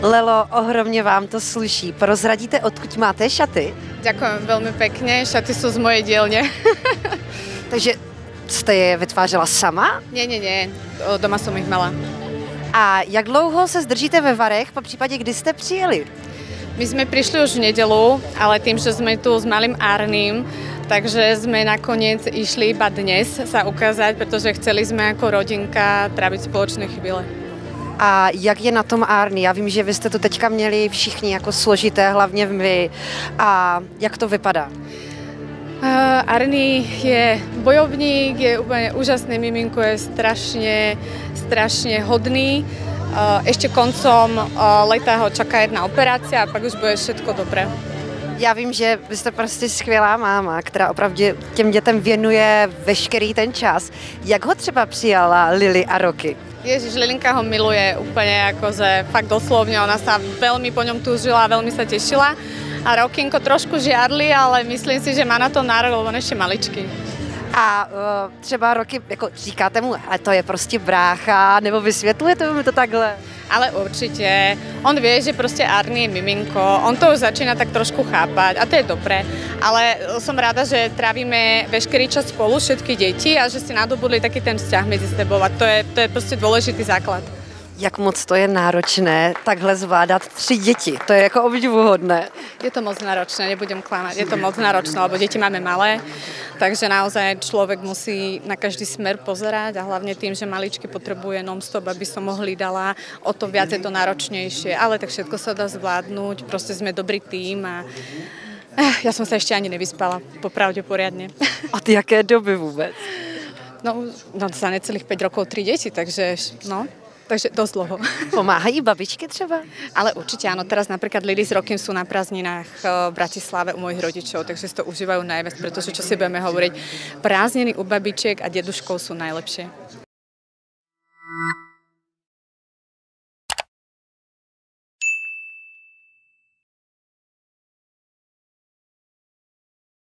Lelo, ohromně vám to sluší. Prozradíte, odkud máte šaty? Ďakujem veľmi pekne, šaty sú z mojej dielne. Takže jste je vytvářela sama? Nie, doma som ich mala. A jak dlouho se zdržíte ve Varech, po případě kdy jste přijeli? My sme prišli už v nedelu, ale tým, že sme tu s malým Arným, takže sme nakoniec išli iba dnes sa ukázať, pretože chceli sme ako rodinka tráviť spoločné chvíle. A jak je na tom Arny? Já vím, že vy jste to teďka měli všichni jako složité, hlavně vy. A jak to vypadá? Arny je bojovník, je úplne úžasné miminko, je strašne hodný. Ešte koncom leta ho čaká jedna operácia a pak už bude všetko dobré. Já vím, že vy jste prostě skvělá máma, která opravdu těm dětem věnuje veškerý ten čas. Jak ho třeba přijala Lily a Roky? Ježiš, Lilinka ho miluje úplne akože fakt doslovne, ona sa veľmi po ňom túžila, veľmi sa tešila a Rokinko trošku žiarli, ale myslím si, že má na to nárok, lebo on ešte maličký. A třeba Roky, jako říkáte mu, ale to je prostě brácha, nebo vysvětlujete mu to takhle? Ale určite. On vie, že proste Arny je miminko, on to už začína tak trošku chápať a to je dobré. Ale som rada, že trávime veškerý čas spolu, všetky deti a že si nadobudli taký ten vzťah medzi sebou a to je proste dôležitý základ. Jak moc to je náročné takhle zvládat 3 děti, to je jako obdivuhodné. Je to moc náročné, nebudem klamať, je to moc náročné, lebo deti máme malé, takže naozaj človek musí na každý smer pozerať a hlavne tým, že maličky potrebuje non-stop, aby som ho hlídala, o to viac je to náročnejšie, ale tak všetko sa dá zvládnuť, proste sme dobrý tím a ja som sa ešte ani nevyspala, popravde poriadne. Od jaké doby vôbec? No za necelých 5 rokov 3 deti, takže Takže dosť dlho. Pomáhají babičky třeba? Ale určite áno. Teraz napríklad Lily s Rokim sú na prázdninách v Bratislave u mojich rodičov, takže si to užívajú najviac, pretože čo si budeme hovoriť, prázdniny u babičiek a deduškov sú najlepšie.